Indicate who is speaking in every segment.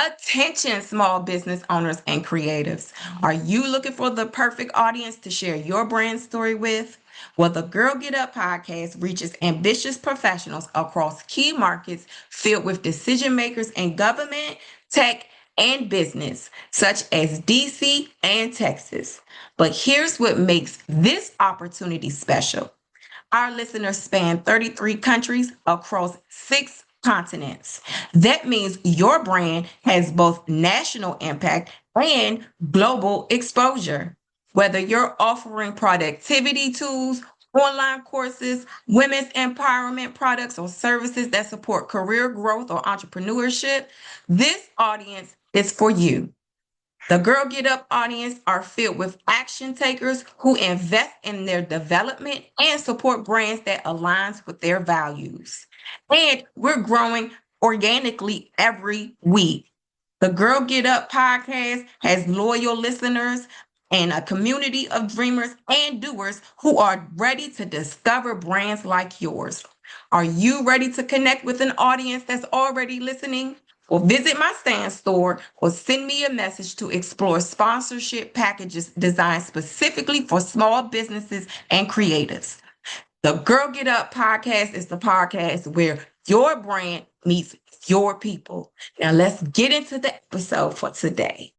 Speaker 1: Attention, small business owners and creatives. Are you looking for the perfect audience to share your brand story with? Well, the Girl Get Up podcast reaches ambitious professionals across key markets filled with decision makers in government, tech, and business, such as DC and Texas. But here's what makes this opportunity special. Our listeners span 33 countries across 6 continents. That means your brand has both national impact and global exposure. Whether you're offering productivity tools, online courses, women's empowerment products, or services that support career growth or entrepreneurship, this audience is for you. The Girl Get Up audience are filled with action takers who invest in their development and support brands that aligns with their values. And we're growing organically every week. The Girl Get Up podcast has loyal listeners and a community of dreamers and doers who are ready to discover brands like yours. Are you ready to connect with an audience that's already listening? Or visit my stand store or send me a message to explore sponsorship packages designed specifically for small businesses and creatives. The Girl Get Up podcast is the podcast where your brand meets your people. Now let's get into the episode for today.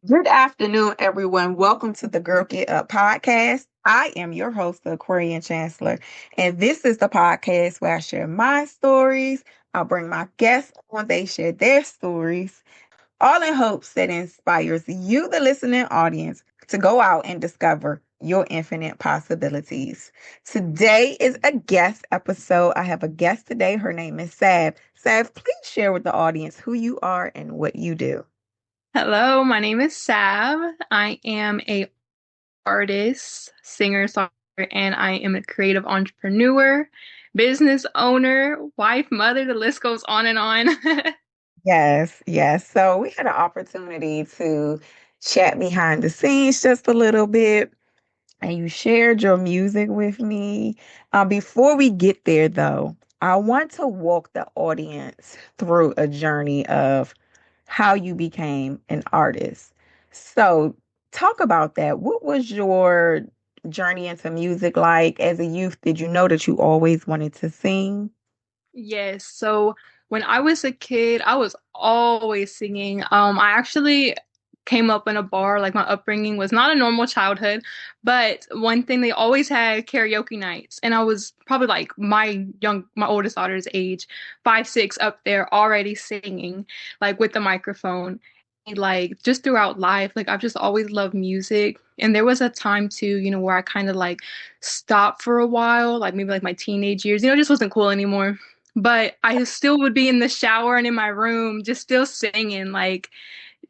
Speaker 1: Good afternoon, everyone. Welcome to the Girl Get Up podcast. I am your host, the Aquarian Chancellor, and this is the podcast where I share my stories. I'll bring my guests on, they share their stories, all in hopes that inspires you, the listening audience, to go out and discover your infinite possibilities. Today is a guest episode. I have a guest today. Her name is Sav. Sav, please share with the audience who you are and what you do.
Speaker 2: Hello, my name is Sav. I am a artist, singer, songwriter, and I am a creative entrepreneur, business owner, wife, mother. The list goes on and on.
Speaker 1: Yes, yes. So we had an opportunity to chat behind the scenes just a little bit, and you shared your music with me. Before we get there, though, I want to walk the audience through a journey of how you became an artist. So, talk about that. What was your journey into music like as a youth? Did you know that you always wanted to sing?
Speaker 2: Yes, so when I was a kid, I was always singing. I actually came up in a bar, like my upbringing was not a normal childhood, but one thing they always had karaoke nights, and I was probably like my oldest daughter's age, 5, 6, up there already singing, like with the microphone. And, like just throughout life, like I've just always loved music. And there was a time too, where I kind of like stopped for a while, like maybe like my teenage years, it just wasn't cool anymore. But I still would be in the shower and in my room, just still singing. Like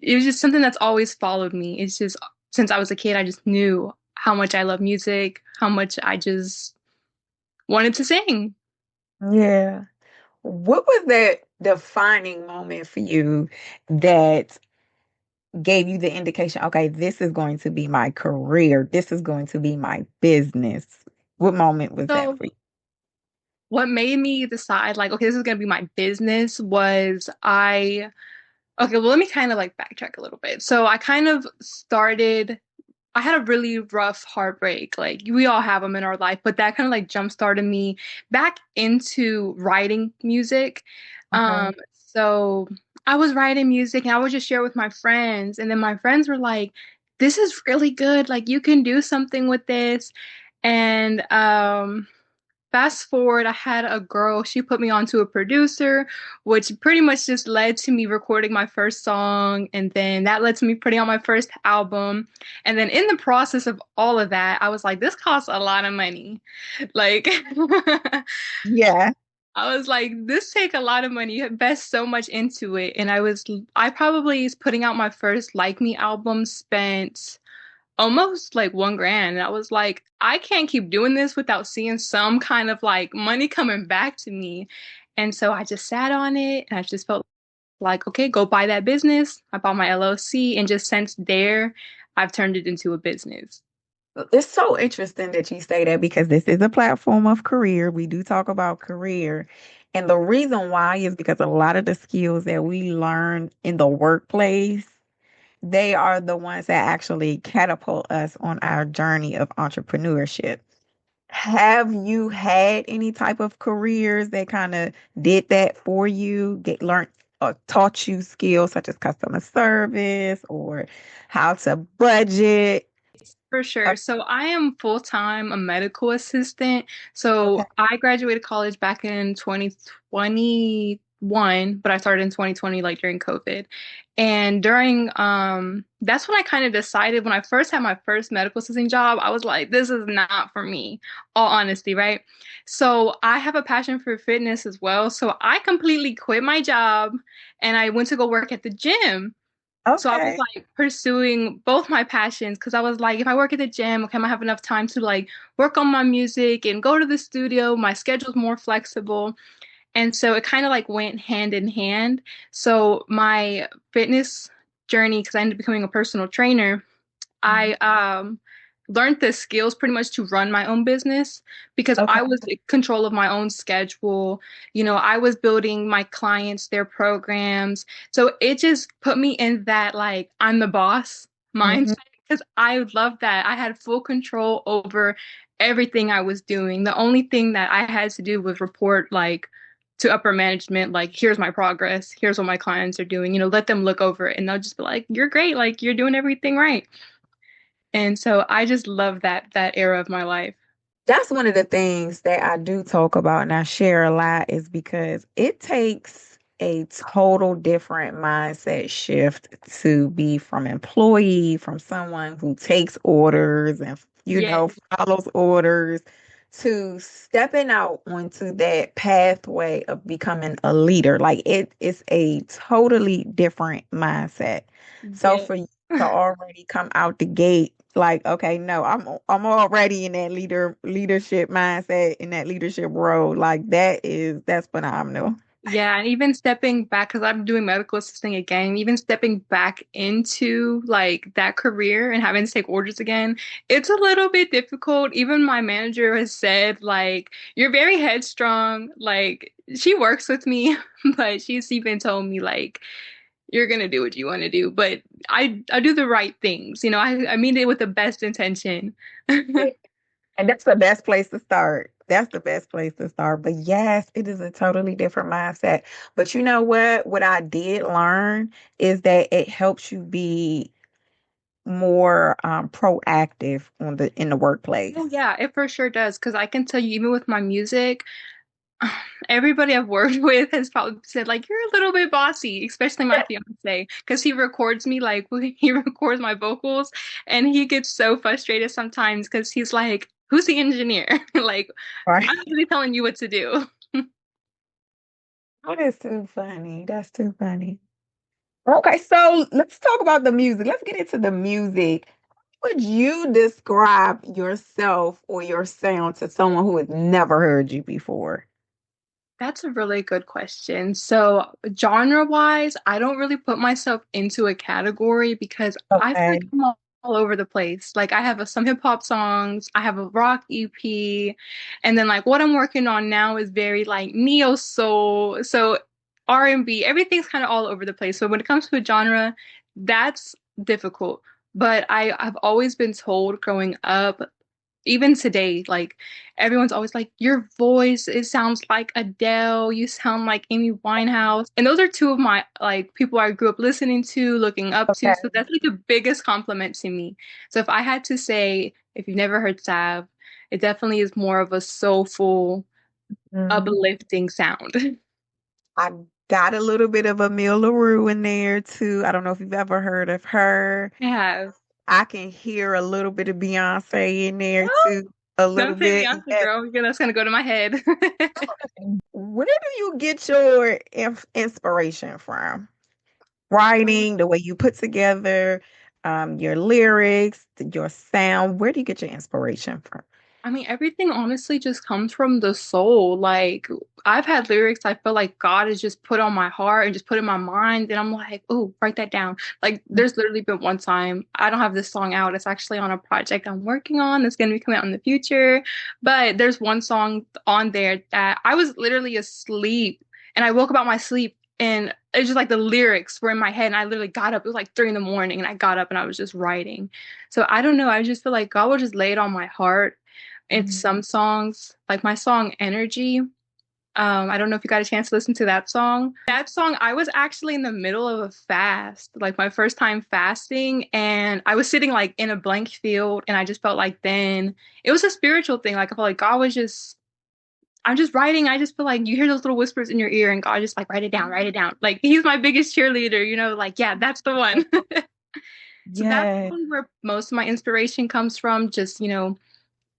Speaker 2: it was just something that's always followed me. It's just since I was a kid, I just knew how much I love music, how much I just wanted to sing.
Speaker 1: Yeah. What was that defining moment for you that gave you the indication, okay, this is going to be my career, this is going to be my business? What moment was that
Speaker 2: So
Speaker 1: for you?
Speaker 2: what made me decide, like, okay, this is gonna be my business was okay, well, let me kind of like backtrack a little bit. So I kind of started I had a really rough heartbreak. Like we all have them in our life, but that kind of like jump started me back into writing music.
Speaker 1: Okay.
Speaker 2: So I was writing music and I would just share with my friends. And then my friends were like, this is really good. Like you can do something with this. And fast forward, I had a girl, she put me onto a producer, which pretty much just led to me recording my first song. And then that led to me putting on my first album. And then in the process of all of that, I was like, this costs a lot of money. Like,
Speaker 1: Yeah.
Speaker 2: I was like, this take a lot of money. You invest so much into it. And I probably putting out my first Like Me album spent almost like 1 grand. And I was like, I can't keep doing this without seeing some kind of like money coming back to me. And so I just sat on it and I just felt like, okay, go buy that business. I bought my LLC. And just since there, I've turned it into a business.
Speaker 1: It's so interesting that you say that because this is a platform of career. We do talk about career. And the reason why is because a lot of the skills that we learn in the workplace, they are the ones that actually catapult us on our journey of entrepreneurship. Have you had any type of careers that kind of did that for you, get learned or taught you skills such as customer service or how to budget?
Speaker 2: For
Speaker 1: Uh,
Speaker 2: sure. So I am full-time a medical assistant.
Speaker 1: Okay.
Speaker 2: So I graduated college back in 2021, but I started in 2020, like during COVID. And during that's when I kind of decided when I first had my first medical assisting job, I was like, this is not for me, all honesty, right? So I have a passion for fitness as well. So I completely quit my job and I went to go work at the gym. So I was
Speaker 1: Okay.
Speaker 2: like pursuing both my passions because I was like, if I work at the gym, okay, I might have enough time to like work on my music and go to the studio. My schedule's more flexible. And so it kind of like went hand in hand. So my fitness journey, because I ended up becoming a personal trainer, I learned the skills pretty much to run my own business because I
Speaker 1: Okay.
Speaker 2: was in control of my own schedule. You know, I was building my clients, their programs. So it just put me in that like I'm the boss
Speaker 1: Mhm.
Speaker 2: mindset because I love that. I had full control over everything I was doing. The only thing that I had to do was report like to upper management, like, here's my progress, here's what my clients are doing, let them look over it and they'll just be like, you're great, like you're doing everything right. And so I just love that era of my life.
Speaker 1: That's one of the things that I do talk about and I share a lot is because it takes a total different mindset shift to be from employee, from someone who takes orders and,
Speaker 2: Yeah,
Speaker 1: follows orders to stepping out onto that pathway of becoming a leader. Like it is a totally different mindset. So
Speaker 2: yeah.
Speaker 1: for you to already come out the gate like, okay, no, I'm already in that leadership mindset in that leadership role. Like that's phenomenal.
Speaker 2: Yeah, and even stepping back, because I'm doing medical assisting again, even stepping back into like that career and having to take orders again, it's a little bit difficult. Even my manager has said, like, you're very headstrong. Like, she works with me, but she's even told me, like, you're gonna do what you want to do. But I do the right things. I mean it with the best intention.
Speaker 1: And that's the best place to start. That's the best place to start. But yes, it is a totally different mindset. But you know what? What I did learn is that it helps you be more proactive in the workplace.
Speaker 2: Oh yeah, it for sure does. Because I can tell you, even with my music, everybody I've worked with has probably said like you're a little bit bossy, especially my fiance, because he records me like he records my vocals, and he gets so frustrated sometimes because he's like, "Who's the engineer?" Like,
Speaker 1: Right.
Speaker 2: I'm really telling you what to do.
Speaker 1: Oh, that's too funny. That's too funny. Okay, so let's talk about the music. Let's get into the music. How would you describe yourself or your sound to someone who has never heard you before?
Speaker 2: That's a really good question. So, genre-wise, I don't really put myself into a category because I feel like
Speaker 1: Okay.
Speaker 2: I'm all over the place. Like I have some hip hop songs, I have a rock EP, and then like what I'm working on now is very like neo soul. So R&B, everything's kind of all over the place. So when it comes to a genre, that's difficult. But I've always been told growing up even today, like everyone's always like, your voice, it sounds like Adele, you sound like Amy Winehouse. And those are two of my like people I grew up listening to, looking up to. So
Speaker 1: Okay.
Speaker 2: that's like the biggest compliment to me. So if I had to say, if you've never heard Sav, it definitely is more of a soulful,
Speaker 1: Mhm.
Speaker 2: uplifting sound.
Speaker 1: I got a little bit of Amelia LaRue in there too. I don't know if you've ever heard of her.
Speaker 2: Yeah.
Speaker 1: I can hear a little bit of Beyonce in there too. A little
Speaker 2: Don't say
Speaker 1: bit.
Speaker 2: Beyonce,
Speaker 1: Yes.
Speaker 2: girl. That's gonna go to my head.
Speaker 1: Where do you get your inspiration from? Writing, the way you put together your lyrics, your sound. Where do you get your inspiration from?
Speaker 2: I mean, everything honestly just comes from the soul. Like, I've had lyrics I feel like God has just put on my heart and just put in my mind, and I'm like, oh, write that down. Like, there's literally been one time I don't have this song out. It's actually on a project I'm working on that's going to be coming out in the future. But there's one song on there that I was literally asleep, and I woke up out my sleep, and it's just like the lyrics were in my head, and I literally got up. It was like 3 in the morning, and I got up and I was just writing. So I don't know. I just feel like God will just lay it on my heart. It's
Speaker 1: Mhm.
Speaker 2: some songs, like my song Energy. I don't know if you got a chance to listen to that song. That song, I was actually in the middle of a fast, like my first time fasting, and I was sitting like in a blank field, and I just felt like then it was a spiritual thing. Like I felt like God was just, I'm just writing. I just feel like you hear those little whispers in your ear, and God just like write it down, write it down. Like He's my biggest cheerleader, like, yeah, that's the one. So that's
Speaker 1: Yeah.
Speaker 2: probably where most of my inspiration comes from, just,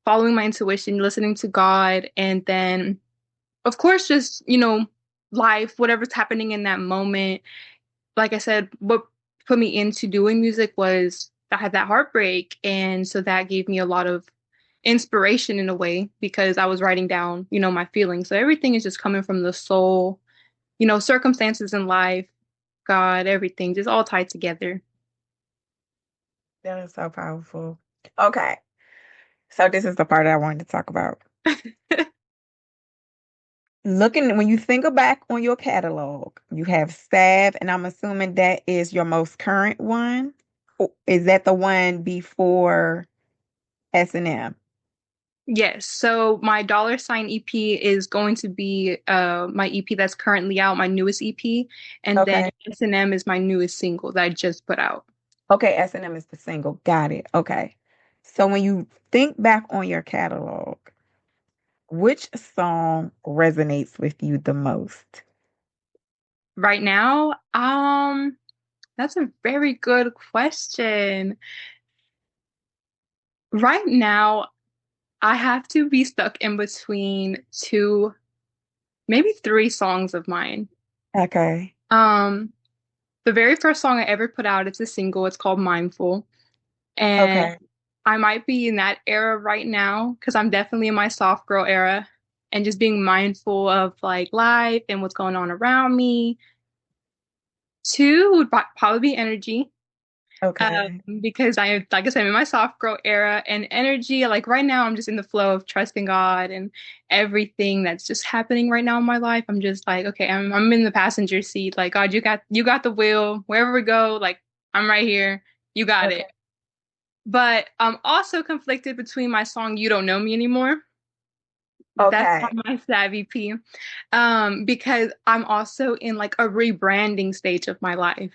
Speaker 2: following my intuition, listening to God, and then, of course, just, life, whatever's happening in that moment. Like I said, what put me into doing music was I had that heartbreak. And so that gave me a lot of inspiration in a way because I was writing down, my feelings. So everything is just coming from the soul, circumstances in life, God, everything, just all tied together.
Speaker 1: That is so powerful. Okay. So this is the part I wanted to talk about. Looking when you think back on your catalog, you have Stab, and I'm assuming that is your most current one. Is that the one before S&M?
Speaker 2: Yes, so my dollar sign EP is going to be my EP that's currently out, my newest EP, and then
Speaker 1: Okay.
Speaker 2: S&M is my newest single that I just put out.
Speaker 1: Okay, S&M is the single. Got it. Okay. So when you think back on your catalog, which song resonates with you the most?
Speaker 2: Right now, that's a very good question. Right now, I have to be stuck in between two, maybe three songs of mine.
Speaker 1: Okay.
Speaker 2: Um, the very first song I ever put out, it's a single, it's called Mindful. And
Speaker 1: Okay.
Speaker 2: I might be in that era right now because I'm definitely in my soft girl era and just being mindful of like life and what's going on around me. Two would probably be energy.
Speaker 1: Okay.
Speaker 2: Because like I said, I'm in my soft girl era and energy. Like right now, I'm just in the flow of trusting God and everything that's just happening right now in my life. I'm just like, okay, I'm in the passenger seat. Like God, you got the wheel. Wherever we go, like I'm right here. You got
Speaker 1: Okay.
Speaker 2: it. But I'm also conflicted between my song "You Don't Know Me Anymore." That's
Speaker 1: Okay.
Speaker 2: on my Savvy P. Because I'm also in like a rebranding stage of my life.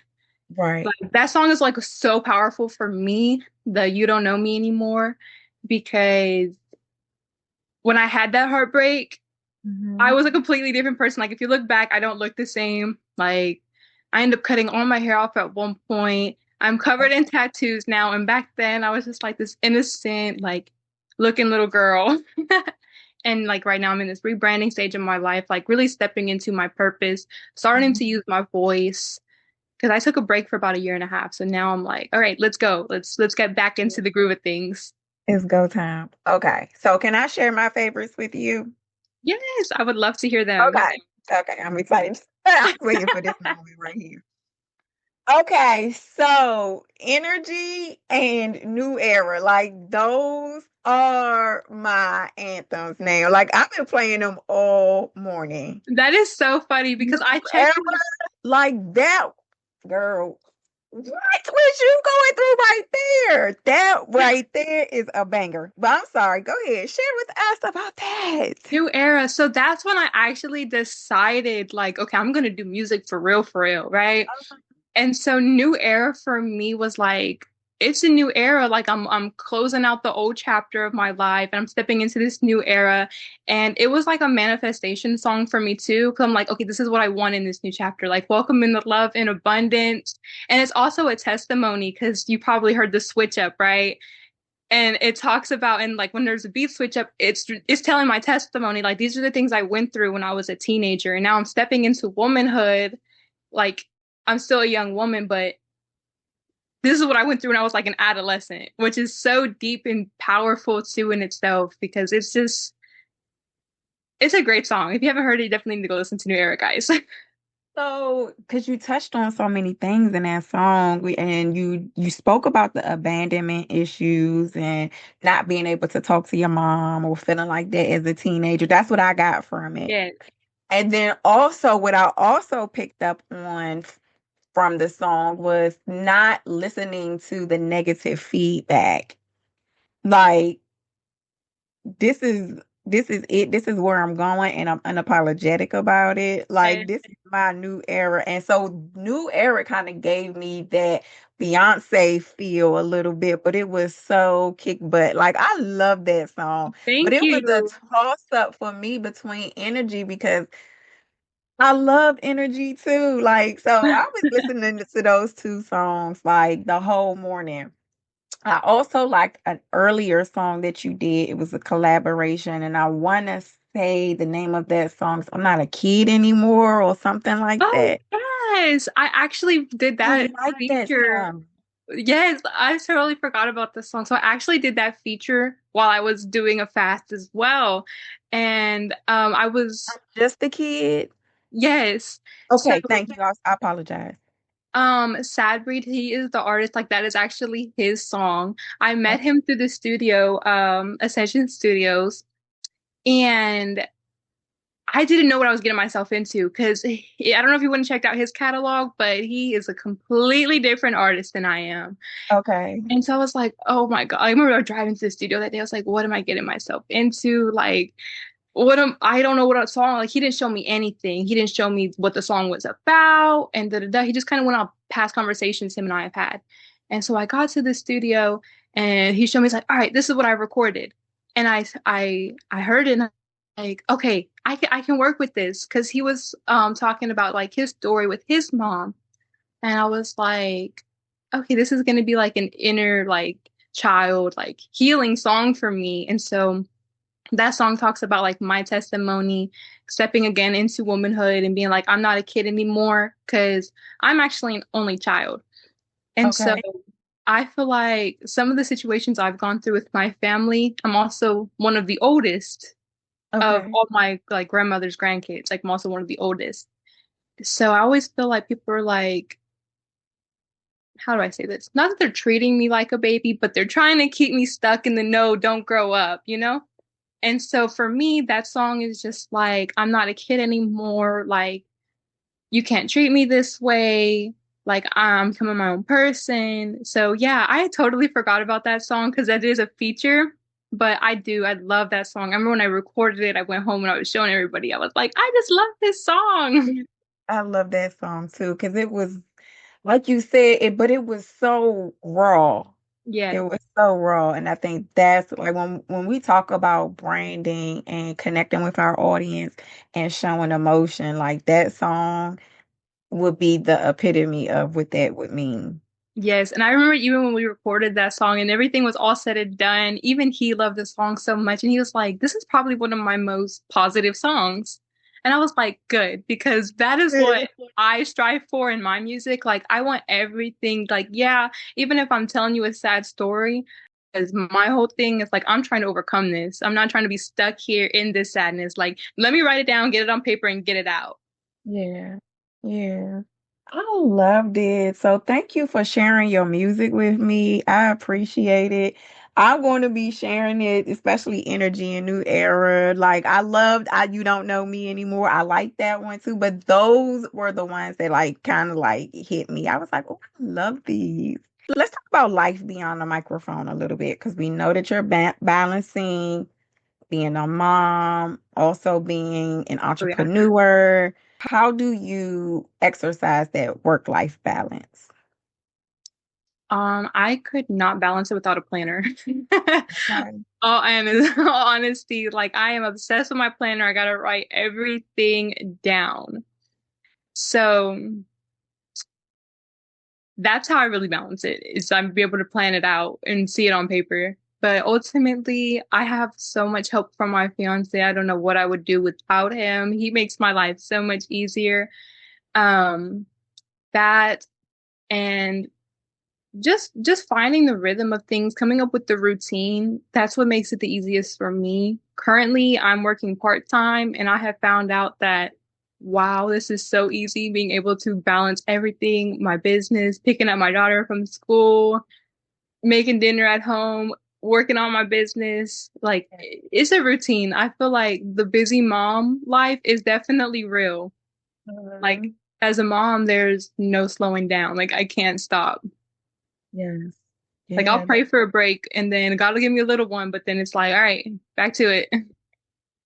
Speaker 1: Right.
Speaker 2: But that song is like so powerful for me, the You Don't Know Me Anymore, because when I had that heartbreak, I
Speaker 1: Hmm.
Speaker 2: was a completely different person. Like if you look back, I don't look the same. Like I ended up cutting all my hair off at one point. I'm covered in tattoos now, and back then I was just like this innocent, like looking little girl. And like right now I'm in this rebranding stage of my life, like really stepping into my purpose, starting to use my voice because I took a break for about a year and a half. So now I'm like, all right, let's go. Let's get back into the groove of things.
Speaker 1: It's go time. Okay. So can I share my favorites with you?
Speaker 2: Yes, I would love to hear them.
Speaker 1: Okay. Okay. I'm excited. I'm waiting for this moment right here. Okay. So energy and new era, like those are my anthems now. Like I've been playing them all morning.
Speaker 2: That is so funny
Speaker 1: New
Speaker 2: because I checked
Speaker 1: era, like that, girl. What was you going through right there? That right there is a banger. But I'm sorry. Go ahead. Share with us about that.
Speaker 2: New era. So that's when I actually decided, like, okay, I'm gonna do music for real, right? And so new era for me was like it's a new era. Like I'm closing out the old chapter of my life and I'm stepping into this new era. And it was like a manifestation song for me too. Cause I'm like, okay, this is what I want in this new chapter. Like welcome in the love in abundance. And it's also a testimony because you probably heard the switch up, right? And it talks about and like when there's a beat switch up, it's telling my testimony. Like these are the things I went through when I was a teenager. And now I'm stepping into womanhood. Like I'm still a young woman, but this is what I went through when I was like an adolescent, which is so deep and powerful too in itself because it's a great song. If you haven't heard it, you definitely need to go listen to New Era, guys.
Speaker 1: So, because you touched on so many things in that song, and you spoke about the abandonment issues and not being able to talk to your mom or feeling like that as a teenager. That's what I got from it.
Speaker 2: Yeah.
Speaker 1: And then also, what I also picked up on from the song was not listening to the negative feedback. Like, this is this is it. This is where I'm going, and I'm unapologetic about it. Like this is my new era, and so new era kind of gave me that Beyonce feel a little bit, but it was so kick butt. Like I love that song, but
Speaker 2: Thank
Speaker 1: it was a
Speaker 2: you.
Speaker 1: toss up for me between Energy because I love Energy too. Like so, I was listening to those two songs like the whole morning. I also liked an earlier song that you did. It was a collaboration, and I want to say the name of that song. I'm not a kid anymore, or something like
Speaker 2: Oh,
Speaker 1: that.
Speaker 2: yes. I actually did
Speaker 1: I
Speaker 2: that
Speaker 1: like that
Speaker 2: feature.
Speaker 1: song.
Speaker 2: Yes, I totally forgot about this song. So I actually did that feature while I was doing a fast as well. And I was
Speaker 1: Just a kid.
Speaker 2: yes. So
Speaker 1: Okay, thank you. I apologize.
Speaker 2: Sad Breed, he is the artist, like that is actually his song. I met
Speaker 1: Okay.
Speaker 2: him through the studio, Ascension Studios, and I didn't know what I was getting myself into because I don't know if you went and checked out his catalog, but he is a completely different artist than I am.
Speaker 1: Okay.
Speaker 2: And so I was like, oh my God. I remember driving to the studio that day. I was like, what am I getting myself into? Like, I don't know what a song, like, he didn't show me anything. He didn't show me what the song was about. And da da da. He just kind of went on past conversations him and I have had. And so I got to the studio and he showed me, he's like, all right, this is what I recorded. And I heard it and I'm like, okay, I can work with this. Cause he was talking about like his story with his mom. And I was like, okay, this is gonna be like an inner like child like healing song for me. And so that song talks about like my testimony, stepping again into womanhood and being like, I'm not a kid anymore because I'm actually an only child. And so
Speaker 1: Okay.
Speaker 2: I feel like some of the situations I've gone through with my family, I'm also one of the oldest of
Speaker 1: Okay.
Speaker 2: all my like grandmother's grandkids. Like I'm also one of the oldest. So I always feel like people are like, how do I say this? Not that they're treating me like a baby, but they're trying to keep me stuck in the no, don't grow up, you know? And so for me, that song is just like, I'm not a kid anymore. Like, you can't treat me this way. Like, I'm becoming my own person. So, yeah, I totally forgot about that song because that is a feature. But I love that song. I remember when I recorded it, I went home and I was showing everybody. I was like, I just love this song.
Speaker 1: I love that song too because it was like you said it, but it was so raw.
Speaker 2: Yeah.
Speaker 1: It was so raw, and I think that's like when we talk about branding and connecting with our audience and showing emotion, like that song would be the epitome of what that would mean.
Speaker 2: Yes, and I remember even when we recorded that song and everything was all said and done, even he loved the song so much and he was like, "This is probably one of my most positive songs." And I was like, "Good," because that is what I strive for in my music. Like I want everything like yeah, even if I'm telling you a sad story, because my whole thing is like I'm trying to overcome this. I'm not trying to be stuck here in this sadness. Like let me write it down, get it on paper and get it out.
Speaker 1: Yeah, yeah. I loved it. So thank you for sharing your music with me. I appreciate it. I'm going to be sharing it, especially energy and new era. Like I loved I You Don't Know Me Anymore. I like that one too. But those were the ones that like kind of like hit me. I was like, oh, I love these. Let's talk about life beyond the microphone a little bit because we know that you're balancing being a mom, also being an
Speaker 2: Oh yeah.
Speaker 1: entrepreneur. How do you exercise that work-life balance?
Speaker 2: I could not balance it without a planner.
Speaker 1: Okay.
Speaker 2: All I am is all honesty. Like I am obsessed with my planner. I gotta write everything down. So that's how I really balance it, is I'm be able to plan it out and see it on paper. But ultimately, I have so much help from my fiance. I don't know what I would do without him. He makes my life so much easier. Um, that and just finding the rhythm of things, coming up with the routine, that's what makes it the easiest for me. Currently, I'm working part-time and I have found out that wow, this is so easy being able to balance everything, my business, picking up my daughter from school, making dinner at home, working on my business. Like it's a routine. I feel like the busy mom life is definitely real. Like
Speaker 1: Mhm.
Speaker 2: as a mom, there's no slowing down. Like I can't stop.
Speaker 1: Yes.
Speaker 2: Like I'll
Speaker 1: Yeah.
Speaker 2: pray for a break and then God will give me a little one, but then it's like, all right, back to it.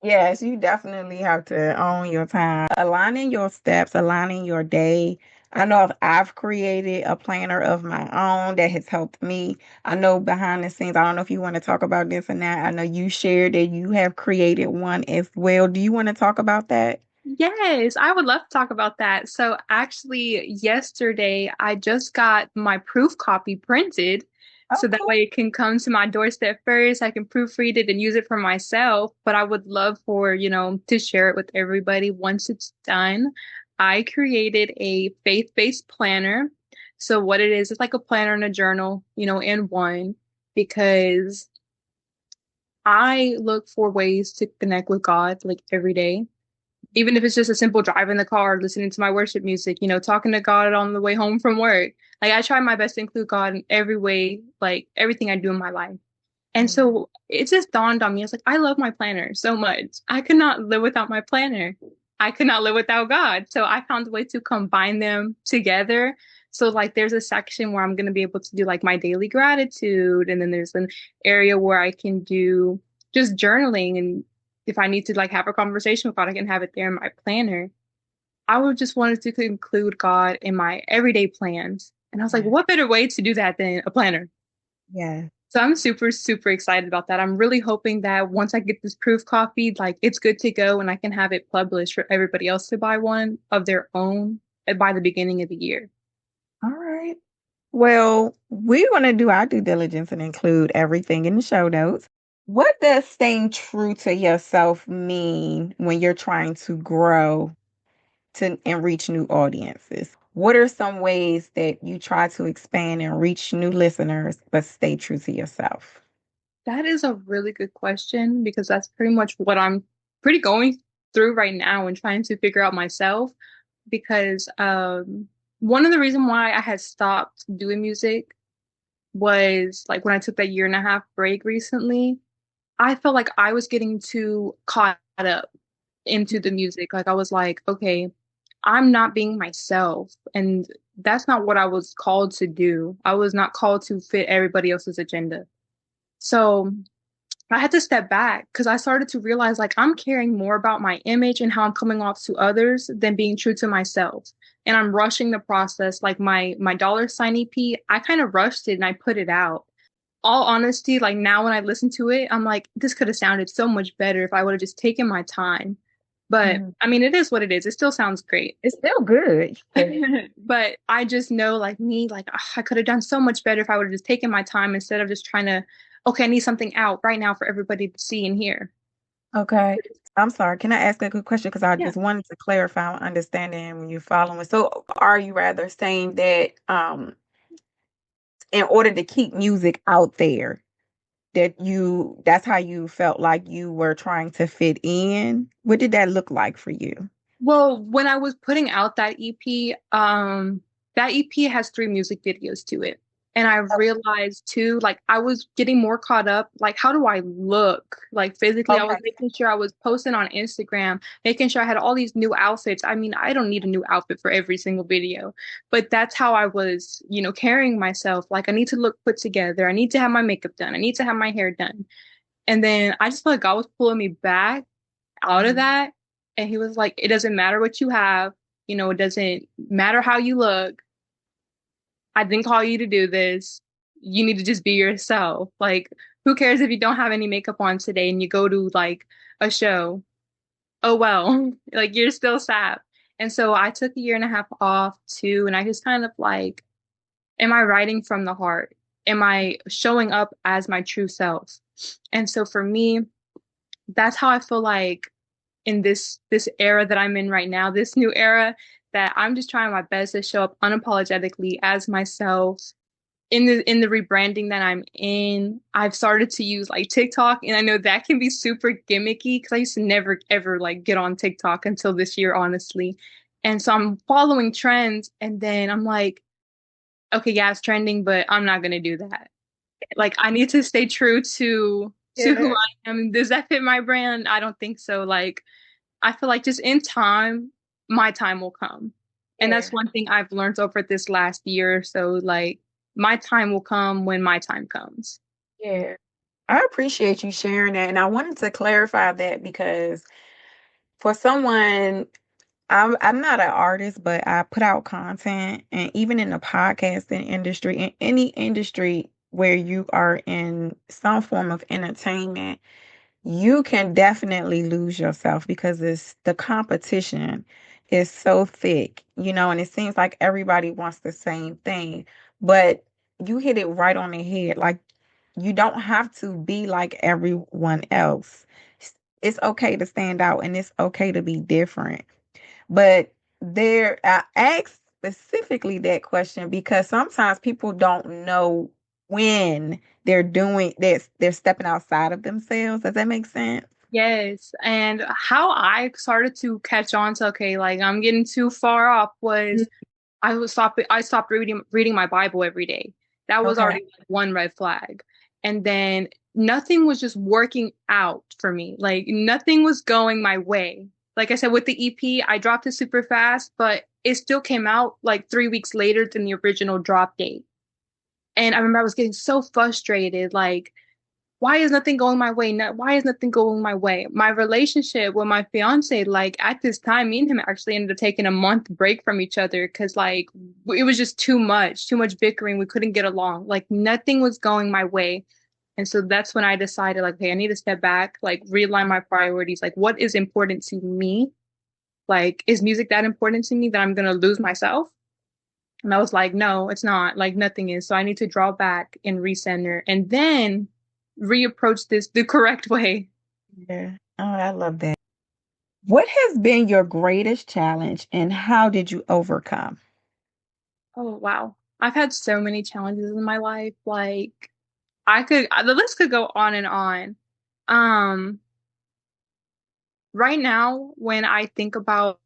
Speaker 1: Yes, you definitely have to own your time, aligning your steps, aligning your day. I know I've created a planner of my own that has helped me. I know behind the scenes, I don't know if you want to talk about this or not. I know you shared that you have created one as well. Do you want to talk about that?
Speaker 2: Yes, I would love to talk about that. So actually, yesterday I just got my proof copy printed.
Speaker 1: Oh,
Speaker 2: So that
Speaker 1: cool.
Speaker 2: way it can come to my doorstep first. I can proofread it and use it for myself. But I would love for, to share it with everybody once it's done. I created a faith-based planner. So what it is, it's like a planner and a journal, in one, because I look for ways to connect with God like every day, even if it's just a simple drive in the car, listening to my worship music, talking to God on the way home from work. Like I try my best to include God in every way, like everything I do in my life. And
Speaker 1: Mhm.
Speaker 2: so it just dawned on me. I was like, I love my planner so much. I could not live without my planner. I could not live without God. So I found a way to combine them together. So like there's a section where I'm going to be able to do like my daily gratitude. And then there's an area where I can do just journaling. And if I need to like have a conversation with God, I can have it there in my planner. I would just wanted to include God in my everyday plans. And I was like,
Speaker 1: Yeah.
Speaker 2: what better way to do that than a planner?
Speaker 1: Yeah.
Speaker 2: So I'm super, super excited about that. I'm really hoping that once I get this proof copied, like it's good to go and I can have it published for everybody else to buy one of their own by the beginning of the year.
Speaker 1: All right. Well, we're going to do our due diligence and include everything in the show notes. What does staying true to yourself mean when you're trying to grow to and reach new audiences? What are some ways that you try to expand and reach new listeners but stay true to yourself?
Speaker 2: That is a really good question because that's pretty much what I'm pretty going through right now and trying to figure out myself. Because one of the reasons why I had stopped doing music was like when I took that year and a half break recently, I felt like I was getting too caught up into the music. Like I was like, okay, I'm not being myself. And that's not what I was called to do. I was not called to fit everybody else's agenda. So I had to step back because I started to realize like I'm caring more about my image and how I'm coming off to others than being true to myself. And I'm rushing the process. Like my dollar sign EP, I kind of rushed it and I put it out. All honesty, like now when I listen to it, I'm like, this could have sounded so much better if I would have just taken my time. But
Speaker 1: Mhm.
Speaker 2: I mean, it is what it is. It still sounds great.
Speaker 1: It's still good. Yeah.
Speaker 2: But I just know, like me, like I could have done so much better if I would have just taken my time instead of just trying to, okay, I need something out right now for everybody to see and hear.
Speaker 1: Okay. I'm sorry. Can I ask a good question? Because I
Speaker 2: Yeah.
Speaker 1: just wanted to clarify my understanding when you're following. So, are you rather saying that in order to keep music out there, that's how you felt like you were trying to fit in? What did that look like for you?
Speaker 2: Well, when I was putting out that EP has three music videos to it. And I realized too, like I was getting more caught up, like how do I look? Like physically, I was
Speaker 1: Okay.
Speaker 2: making sure I was posting on Instagram, making sure I had all these new outfits. I mean, I don't need a new outfit for every single video, but that's how I was, carrying myself. Like I need to look put together. I need to have my makeup done. I need to have my hair done. And then I just felt like God was pulling me back out of
Speaker 1: Mhm.
Speaker 2: that. And he was like, it doesn't matter what you have, it doesn't matter how you look. I didn't call you to do this. You need to just be yourself. Like, who cares if you don't have any makeup on today and you go to like a show? Oh well, like you're still sap. And so I took a year and a half off too, and I just kind of like, am I writing from the heart? Am I showing up as my true self? And so for me, that's how I feel like in this era that I'm in right now, this new era, that I'm just trying my best to show up unapologetically as myself in the rebranding that I'm in. I've started to use like TikTok, and I know that can be super gimmicky because I used to never ever like get on TikTok until this year, honestly. And so I'm following trends, and then I'm like, okay, yeah, it's trending, but I'm not gonna do that. Like I need to stay true to who
Speaker 1: Yeah.
Speaker 2: I am. Does that fit my brand? I don't think so. Like I feel like just in time, my time will come. And
Speaker 1: Yeah.
Speaker 2: that's one thing I've learned over this last year or so. Like, my time will come when my time comes.
Speaker 1: Yeah. I appreciate you sharing that. And I wanted to clarify that because for someone, I'm not an artist, but I put out content, and even in the podcasting industry, in any industry where you are in some form of entertainment, you can definitely lose yourself because the competition is so thick, and it seems like everybody wants the same thing. But you hit it right on the head. Like, you don't have to be like everyone else. It's okay to stand out and it's okay to be different. But I asked specifically that question because sometimes people don't know when they're stepping outside of themselves. Does that make sense?
Speaker 2: Yes. And how I started to catch on to, okay, like I'm getting too far off was I stopped reading my Bible every day. That was
Speaker 1: Okay.
Speaker 2: already like one red flag. And then nothing was just working out for me. Like nothing was going my way. Like I said, with the EP, I dropped it super fast, but it still came out like 3 weeks later than the original drop date. And I remember I was getting so frustrated, like, why is nothing going my way? Why is nothing going my way? My relationship with my fiance, like at this time, me and him actually ended up taking a month break from each other because like it was just too much bickering. We couldn't get along. Like nothing was going my way. And so that's when I decided, like, hey, I need to step back, like realign my priorities. Like, what is important to me? Like, is music that important to me that I'm gonna lose myself? And I was like, no, it's not. Like, nothing is. So I need to draw back and recenter and then reapproach this the correct way.
Speaker 1: Yeah. Oh, I love that. What has been your greatest challenge and how did you overcome?
Speaker 2: Oh, wow. I've had so many challenges in my life. Like, the list could go on and on. Um, right now, when I think about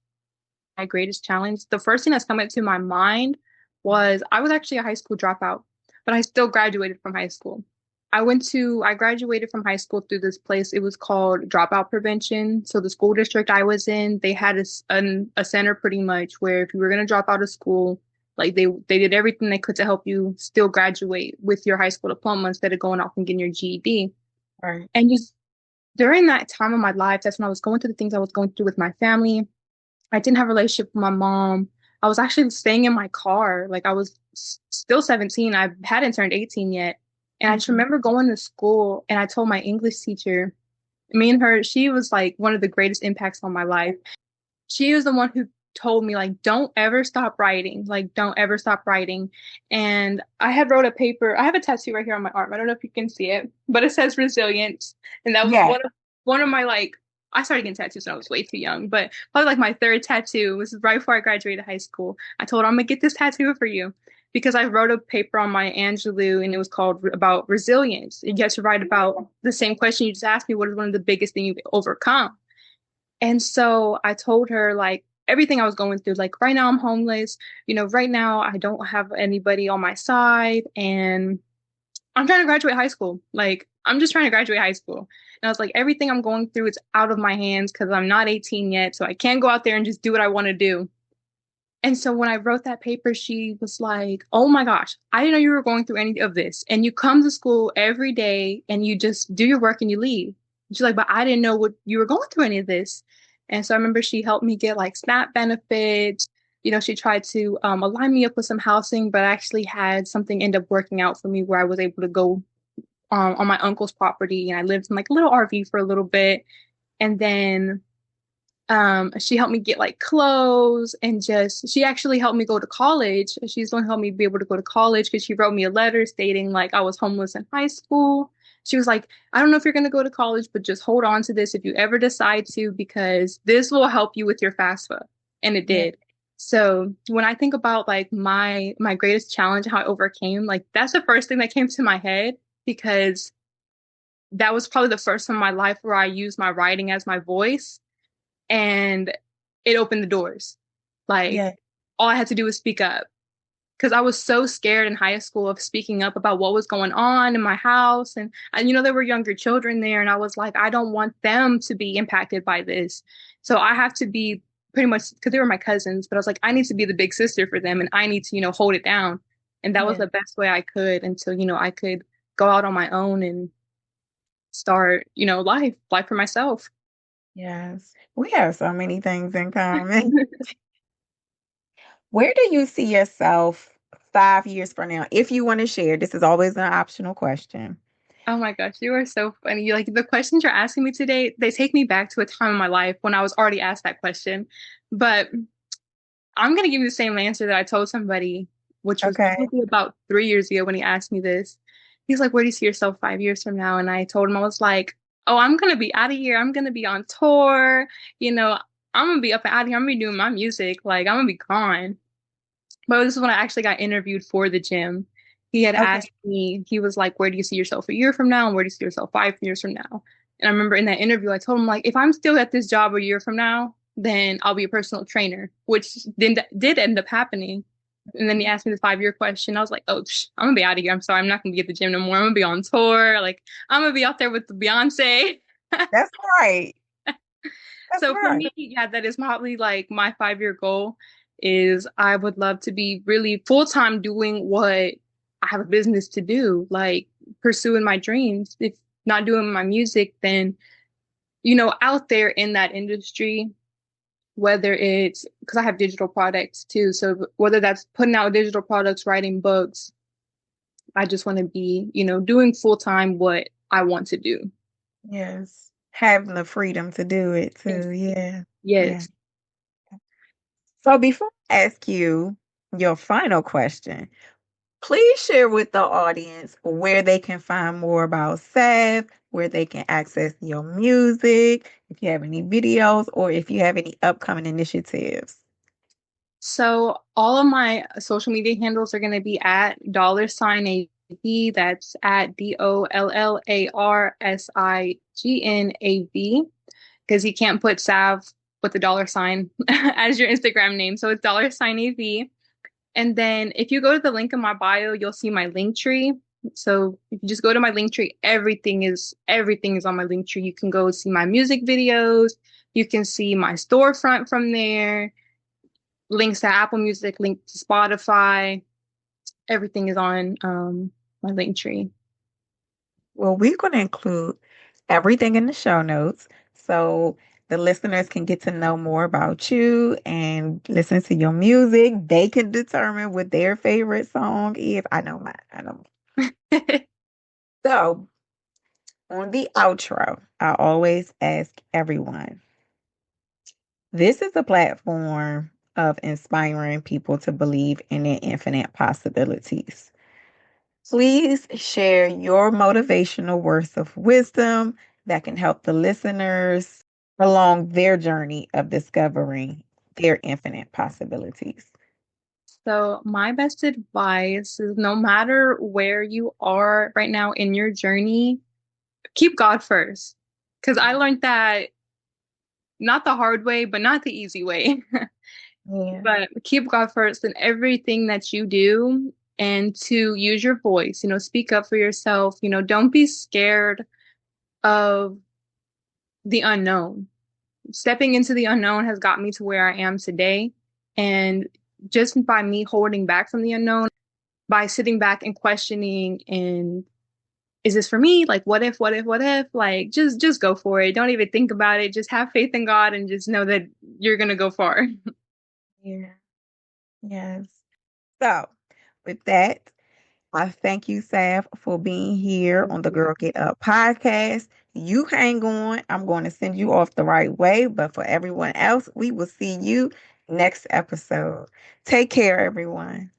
Speaker 2: my greatest challenge, the first thing that's coming to my mind was I was actually a high school dropout, but I still graduated from high school. I graduated from high school through this place. It was called Dropout Prevention. So the school district I was in, they had a center pretty much where if you were going to drop out of school, like they did everything they could to help you still graduate with your high school diploma instead of going off and getting your GED.
Speaker 1: Right.
Speaker 2: And just during that time of my life, that's when I was going through the things I was going through with my family. I didn't have a relationship with my mom. I was actually staying in my car. Like I was still 17. I hadn't turned 18 yet. And I just
Speaker 1: Mhm.
Speaker 2: remember going to school and I told my English teacher, me and her, she was like one of the greatest impacts on my life. She was the one who told me like don't ever stop writing. Like don't ever stop writing. And I had wrote a paper. I have a tattoo right here on my arm. I don't know if you can see it, but it says resilience. And that was
Speaker 1: Yeah.
Speaker 2: one of my like I started getting tattoos when I was way too young, but probably like my third tattoo was right before I graduated high school. I told her I'm gonna get this tattoo for you because I wrote a paper on my Angelou and it was called about resilience. And you had to write about the same question you just asked me, what is one of the biggest things you've overcome? And so I told her, like, everything I was going through. Like right now I'm homeless, right now I don't have anybody on my side and I'm trying to graduate high school. Like I'm just trying to graduate high school. And I was like, everything I'm going through, it's out of my hands because I'm not 18 yet. So I can't go out there and just do what I want to do. And so when I wrote that paper, she was like, "Oh my gosh, I didn't know you were going through any of this. And you come to school every day and you just do your work and you leave." She's like, "But I didn't know what you were going through any of this." And so I remember she helped me get like SNAP benefits. She tried to align me up with some housing, but I actually had something end up working out for me where I was able to go on my uncle's property and I lived in like a little RV for a little bit. And then she helped me get like clothes and just she actually helped me go to college. She's the one who helped me be able to go to college because she wrote me a letter stating like I was homeless in high school. She was like, "I don't know if you're gonna go to college, but just hold on to this if you ever decide to, because this will help you with your FAFSA." And it
Speaker 1: Yeah.
Speaker 2: did. So when I think about like my greatest challenge, how I overcame, like that's the first thing that came to my head because that was probably the first time in my life where I used my writing as my voice and it opened the doors. Like
Speaker 1: Yeah.
Speaker 2: all I had to do was speak up because I was so scared in high school of speaking up about what was going on in my house and there were younger children there and I was like I don't want them to be impacted by this. So I have to be pretty much because they were my cousins, but I was like I need to be the big sister for them and I need to hold it down. And that was
Speaker 1: Yeah.
Speaker 2: the best way I could until I could go out on my own and start life for myself.
Speaker 1: Yes. We have so many things in common. Where do you see yourself 5 years from now? If you want to share, this is always an optional question.
Speaker 2: Oh my gosh, you are so funny. Like the questions you're asking me today, they take me back to a time in my life when I was already asked that question. But I'm gonna give you the same answer that I told somebody, which was
Speaker 1: Okay.
Speaker 2: probably about 3 years ago when he asked me this. He's like, "Where do you see yourself 5 years from now?" And I told him I was like, "Oh, I'm gonna be out of here. I'm gonna be on tour. You know, I'm gonna be up and out of here. I'm gonna be doing my music. Like I'm gonna be gone." But this is when I actually got interviewed for the gym. He had
Speaker 1: Okay.
Speaker 2: asked me, he was like, "Where do you see yourself a year from now? And where do you see yourself 5 years from now?" And I remember in that interview, I told him, like, if I'm still at this job a year from now, then I'll be a personal trainer, which then did end up happening. And then he asked me the 5 year question. I was like, "Oh, I'm gonna be out of here. I'm sorry. I'm not gonna be at the gym no more. I'm gonna be on tour. Like, I'm gonna be out there with the Beyonce."
Speaker 1: That's right. That's
Speaker 2: So for
Speaker 1: right.
Speaker 2: me, yeah, that is probably like my 5 year goal is I would love to be really full time doing what I have a business to do, like pursuing my dreams. If not doing my music, then, out there in that industry, whether it's because I have digital products too. So whether that's putting out digital products, writing books, I just want to be, doing full time what I want to do.
Speaker 1: Yes. Having the freedom to do it
Speaker 2: Yes.
Speaker 1: too. Yeah. Yeah.
Speaker 2: Yes.
Speaker 1: So before I ask you your final question, please share with the audience where they can find more about Seth, where they can access your music, if you have any videos, or if you have any upcoming initiatives.
Speaker 2: So all of my social media handles are going to be at DollarsignAV. That's at DollarsignAV because you can't put Sav with the dollar sign as your Instagram name. So it's DollarsignAV. And then if you go to the link in my bio, you'll see my link tree. So if you just go to my link tree, everything is on my link tree. You can go see my music videos. You can see my storefront from there, links to Apple Music, link to Spotify. Everything is on my link tree.
Speaker 1: Well, we're going to include everything in the show notes so the listeners can get to know more about you and listen to your music. They can determine what their favorite song is. I know mine. I know. So, on the outro, I always ask everyone, this is a platform of inspiring people to believe in their infinite possibilities. Please share your motivational words of wisdom that can help the listeners along their journey of discovering their infinite possibilities.
Speaker 2: So my best advice is no matter where you are right now in your journey, keep God first. Because I learned that not the hard way, but not the easy way.
Speaker 3: Yeah.
Speaker 2: But keep God first in everything that you do and to use your voice, speak up for yourself, don't be scared of the unknown. Stepping into the unknown has got me to where I am today. And just by me holding back from the unknown, by sitting back and questioning and is this for me? Like, what if, what if, what if? Like, just go for it. Don't even think about it. Just have faith in God and just know that you're gonna go far.
Speaker 3: Yeah. Yes. So, with that, I thank you, Saf, for being here on the Girl Get Up podcast. You hang on. I'm going to send you off the right way. But for everyone else, we will see you next episode. Take care, everyone.